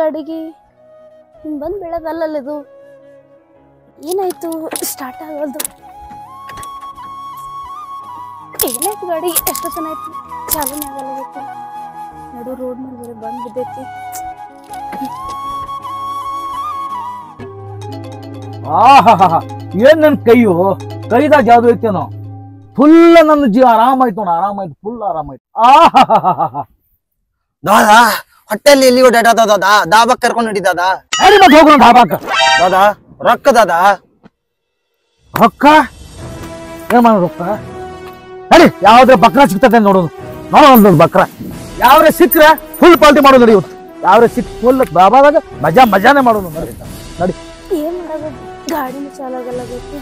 ಗಾಡಿಗೆ ಹಿಂಗೆ ಬಂದು ಬೀಳೋದಲ್ಲ ಇದು ಏನಾಯ್ತು ಸ್ಟಾರ್ಟ್ ಆಗೋದು ಏನಾಯ್ತು ಗಾಡಿ ಎಷ್ಟು ಜನ ಆಯ್ತು ಚಾಲನೆ ಆಗಲ್ಲ ಗೊತ್ತು ನಡು ರೋಡ್ ಮೇಲೆ ಬೇರೆ ಬಂದು ಬಿದ್ದೈತಿ ಏನ್ ನನ್ ಕೈದಾಗ ಯಾವ್ದು ಐತೇನೋ ಫುಲ್ ನನ್ನ ಜೀವ ಆರಾಮಾಯ್ತು ನೋಡ ಆರಾಮಾಯ್ತು ಫುಲ್ ಆರಾಮಾಯ್ತು ದಾದಾ ಹೊಟ್ಟೆಲ್ಲಿ ಎಲ್ಲಿ ಓಡಾಡೋದ ದಾಬಾಕ್ ಕರ್ಕೊಂಡು ನಡೀದಾದ ಹೋಗೋಣ ಧಾಬಾಕ ದಾದಾ ರೊಕ್ಕ ದಾದಾ ರೊಕ್ಕ ಏನ್ ಮಾಡೋ ರೊಕ್ಕ ನಡಿ ಯಾವ್ದ್ರ ಬಕ್ರ ಸಿಗ್ತದೆ ನೋಡೋದು ನೋಡೋಣ ಬಕ್ರ ಯಾವ್ರೆ ಸಿಕ್ಕ್ರ ಫುಲ್ ಪಾಲ್ಟಿ ಮಾಡೋದು ನಡಿ ಇವತ್ತು ಯಾವ್ರೆ ಸಿಕ್ ಫುಲ್ ಬಾಬಾದಾಗ ಮಜಾನೇ ಮಾಡೋದು ನಡಿ ನಡಿ ಏನ್ ಮಾಡೋದು ಗಾಡಿನೂ ಚಾಲಾಗಲ್ಲ ಗೊತ್ತು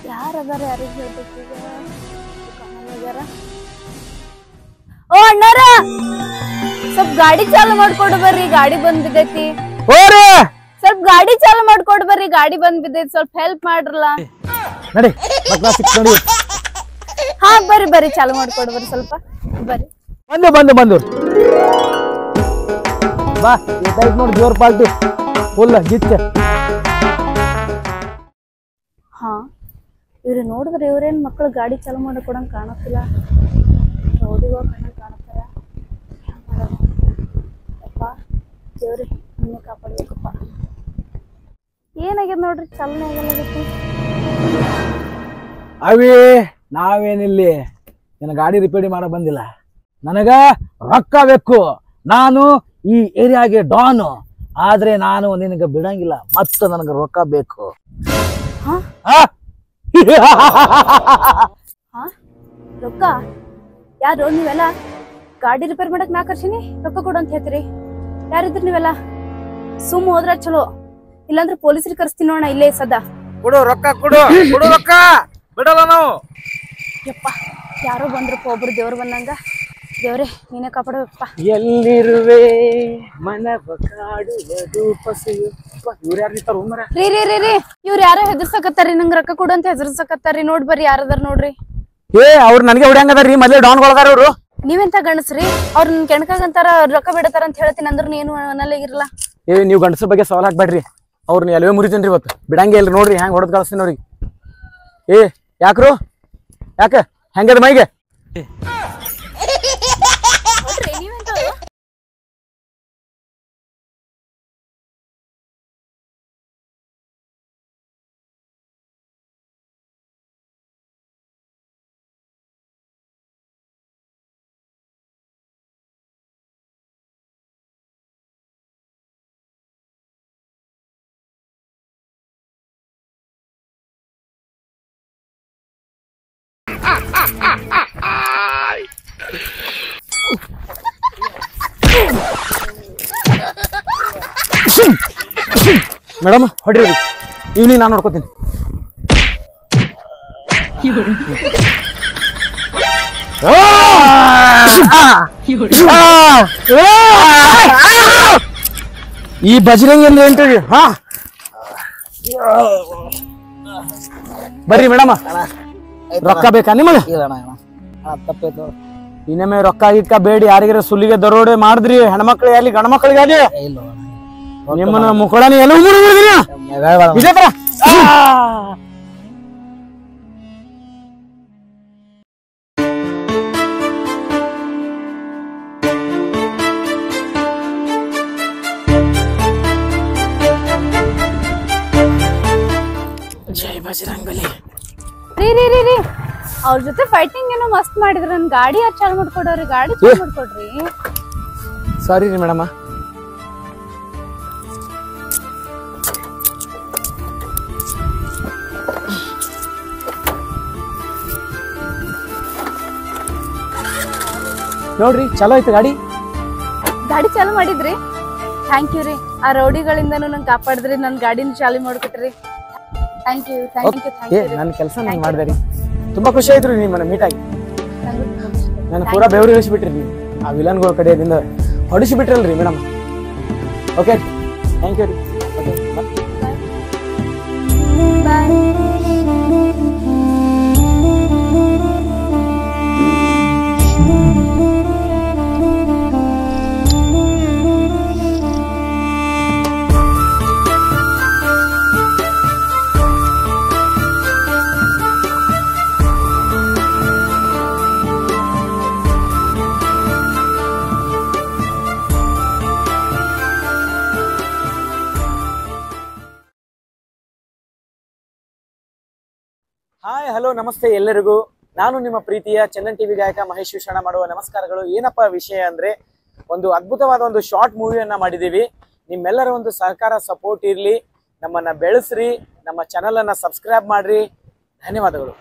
ಯಾರದಾರ ಯಾರಿಗೆ ಹೇಳ್ಬೇಕು ಈಗ ಓ ಅಣ್ಣಾರ ಸ್ವಲ್ಪ ಗಾಡಿ ಚಾಲು ಮಾಡ್ಕೊಡು ಬರ್ರಿ ಗಾಡಿ ಬಂದ್ ಬಿದ್ದೈತಿ ಸ್ವಲ್ಪ ಗಾಡಿ ಚಾಲು ಮಾಡ್ಕೊಡು ಬರ್ರಿ ಗಾಡಿ ಬಂದ್ ಬಿದ್ದೈತಿ ಸ್ವಲ್ಪ ಹೆಲ್ಪ್ ಮಾಡ್ರಲ್ಲ ನಡಿ ಬಕ್ರ ಸಿಕ್ ನೋಡಿ ಹಾ ಬರ್ರಿ ಚಾಲು ಮಾಡ್ಕೊಡು ಬರ್ರಿ ಸ್ವಲ್ಪ ಬರ್ರಿ ಬಂದು ಬಾ ಇದಾಯ್ತು ನೋಡಿ ಜೋರ್ ಪಾಲ್ಟಿ ಫುಲ್ ಗಿಚ್ಚ ಹಾ ಇವ್ರು ನೋಡಿದ್ರೆ ಇವ್ರೇನ್ ಮಕ್ಕಳು ಗಾಡಿ ಚಾಲು ಮಾಡಕೊಡಂಗ್ ಕಾಣತ್ತಿಲ್ಲ ರೋಡಿಗೆ ಹೋಗಿ ಕಾಣತ್ತಾರ ಅಪ್ಪ ದೇವ್ರಿ ನಿನ್ನೆ ಕಾಪಾಡ್ಬೇಕಪ್ಪ ಏನಾಗ್ಯದ ನೋಡ್ರಿ ಚಾಲನೆ ಆಗಲ್ಲ ಅವೇ ನಾವೇನಿಲ್ಲಿ ನಿನ್ನ ಗಾಡಿ ರಿಪೇರಿ ಮಾಡ ಬಂದಿಲ್ಲ ನನಗ ರೊಕ್ಕ ಬೇಕು ನಾನು ಈ ಏರಿಯಾಗೆ ಡಾನು ಆದ್ರೆ ನಾನು ನಿನಗೆ ಬಿಡಂಗಿಲ್ಲ ಮತ್ತೆ ನನಗೆ ರೊಕ್ಕ ಬೇಕು ರೊಕ್ಕ ಯಾರು ನೀವೆಲ್ಲ ಗಾಡಿ ರಿಪೇರ್ ಮಾಡಕ್ ನಾ ಕರ್ಸಿನಿ ರೊಕ್ಕ ಕೊಡು ಅಂತ ಹೇಳ್ತೀರಿ ಯಾರಿದ್ರಿ ನೀವೆಲ್ಲ ಸುಮ್ ಹೋದ್ರ ಚಲೋ ಇಲ್ಲಾಂದ್ರೆ ಪೊಲೀಸರಿಗೆ ಕರ್ಸ್ತೀನಿ ನೋಡ ಇಲ್ಲೇ ಸದಾ ಕೊಡು ರೊಕ್ಕ ಕೊಡು ರೊಕ್ಕ ಬಿಡಲ್ಲ ನಾವು ಯಪ್ಪ ಯಾರೋ ಬಂದ್ರಪ್ಪ ಒಬ್ರು ದೇವ್ರು ಬಂದಂಗ ದೇವ್ರೆ ನೀನೇ ಕಾಪಾಡಬೇಕಪ್ಪ ಎಲ್ಲಿರುವೆ ಮನವ ಕಾಡುವುದು ಪಸಿಯು ಇವ್ರು ಯಾರು ನಿಂತಾರ ರೀ ಇವ್ರು ಯಾರೋ ಹೆದರ್ಸಕತ್ತಾರಿ ನಂಗ್ ರೊಕ್ಕ ಕೊಡು ಅಂತ ಹೆದರ್ಸಕತ್ತಾರಿ ನೋಡ್ ಬರ್ರಿ ಯಾರದಾರ ನೋಡ್ರಿ ಅವ್ರು ನನಗೆ ಹೊಡ್ಯಾಂಗದಾರ್ರಿ ಮೊದ್ಲೇ ಡಾನ್ಗಳದಾರ ಅವ್ರು ನೀವೆಂತ ಗಣಸ್ರಿ ಅವ್ರ ಕೆಣಕಾಗಂತಾರ ರೊಕ್ಕ ಬಿಡತಾರ ಅಂತ ಹೇಳ್ತೀನಿ ಅಂದ್ರ ಏನು ಅನ್ನಲ್ಲ ಇರಲ್ಲ ನೀವು ಗಂಡಸರ ಬಗ್ಗೆ ಸವಾಲ್ ಹಾಕ್ಬೇಡ್ರಿ ಅವ್ರನ್ನ ಎಲ್ವೇ ಮುರಿತೇನ್ರಿ ಇವತ್ತು ಬಿಡಂಗೆ ಇಲ್ರಿ ನೋಡ್ರಿ ಹೆಂಗ್ ಹೊಡೆದ್ ಕಳಿಸ್ತೀನಿ ಅವ್ರಿಗೆ ಯಾಕ್ರು ಯಾಕ ಹೆಂಗದ ಮೈಗೆ ಮೇಡಮ್ ಹೊಡ್ರಿ ಈವ್ನಿಂಗ್ ನಾನು ನೋಡ್ಕೋತೀನಿ ಈ ಬಜರಂಗಿ ಅಂದ್ರೆ ಏನ್ರಿ ಬರ್ರಿ ಮೇಡಮ್ ರೊಕ್ಕ ಬೇಕಾ ನಿಮಗೆ ತಪ್ಪೇತು ಇನ್ನೊಮ್ಮೆ ರೊಕ್ಕ ಗಿಕ್ಕ ಬೇಡಿ ಯಾರಿಗಾರ ಸುಲಿಗೆ ದರೋಡೆ ಮಾಡಿದ್ರಿ ಹೆಣ್ಮಕ್ಳಿಗೆ ಅಲ್ಲಿ ಗಂಡ ಮಕ್ಳಿಗೆ ಅಲ್ಲಿ ನಿಮ್ಮನ್ನ ಮುಖಳನಿ ಎಲ್ಲ ಇದೇ ತರ ಜೈ ಬಜರಂಗಬಲಿ ರೀ ಅವ್ರ ಜೊತೆ ಫೈಟಿಂಗ್ ಏನೋ ಮಸ್ತ್ ಮಾಡಿದ್ರ ನನ್ ಗಾಡಿ ಯಾರು ಚಾಲು ಮಾಡ್ಕೊಡೋರಿ ಗಾಡಿ ಚಾಲು ಮಾಡ್ಕೊಡ್ರಿ ಸಾರಿ ರೀ ಮೇಡಮ್ ನೋಡ್ರಿ ಚಲೋ ಐತೆ ಗಾಡಿ ಚಾಲು ಮಾಡಿದ್ರಿ ಥ್ಯಾಂಕ್ ಯು ರೀ ಆ ರೌಡಿಗಳಿಂದನೂ ನಂಗೆ ಕಾಪಾಡಿದ್ರಿ ನನ್ ಗಾಡಿನ ಚಾಲು ಮಾಡ್ಕೊಟ್ರಿ ಥ್ಯಾಂಕ್ ಯು ನನ್ನ ಕೆಲಸ ನಾನು ಮಾಡಿದೆ ರೀ ತುಂಬಾ ಖುಷಿ ಆಯ್ತು ರೀ ನಿಮ್ಮನ್ನ ಮೀಟ್ ಆಗಿ ನಾನು ಪೂರಾ ಬೆವರು ಇಳಿಸ್ಬಿಟ್ರಿ ನೀವು ಆ ವಿಲನ್ಗಳ ಕಡೆಯಿಂದ ಹೊಡಿಸಿಬಿಟ್ರಲ್ರಿ ಮೇಡಮ್ ಓಕೆ ಥ್ಯಾಂಕ್ ಯು ರೀ ಓಕೆ ಹಾಯ್ ಹಲೋ ನಮಸ್ತೆ ಎಲ್ಲರಿಗೂ. ನಾನು ನಿಮ್ಮ ಪ್ರೀತಿಯ ಚಂದನ್ ಟಿವಿ ಗಾಯಕ ಮಹೇಶ್ ವಿಷಣ ಮಾಡುವ ನಮಸ್ಕಾರಗಳು. ಏನಪ್ಪ ವಿಷಯ ಅಂದ್ರೆ ಒಂದು ಅದ್ಭುತವಾದ ಒಂದು ಶಾರ್ಟ್ ಮೂವಿಯನ್ನ ಮಾಡಿದೀವಿ. ನಿಮ್ಮೆಲ್ಲರ ಒಂದು ಸಹಕಾರ ಸಪೋರ್ಟ್ ಇರಲಿ, ನಮ್ಮನ್ನ ಬೆಳೆಸ್ರಿ, ನಮ್ಮ ಚಾನಲ್ ಅನ್ನ ಸಬ್ಸ್ಕ್ರೈಬ್ ಮಾಡ್ರಿ. ಧನ್ಯವಾದಗಳು.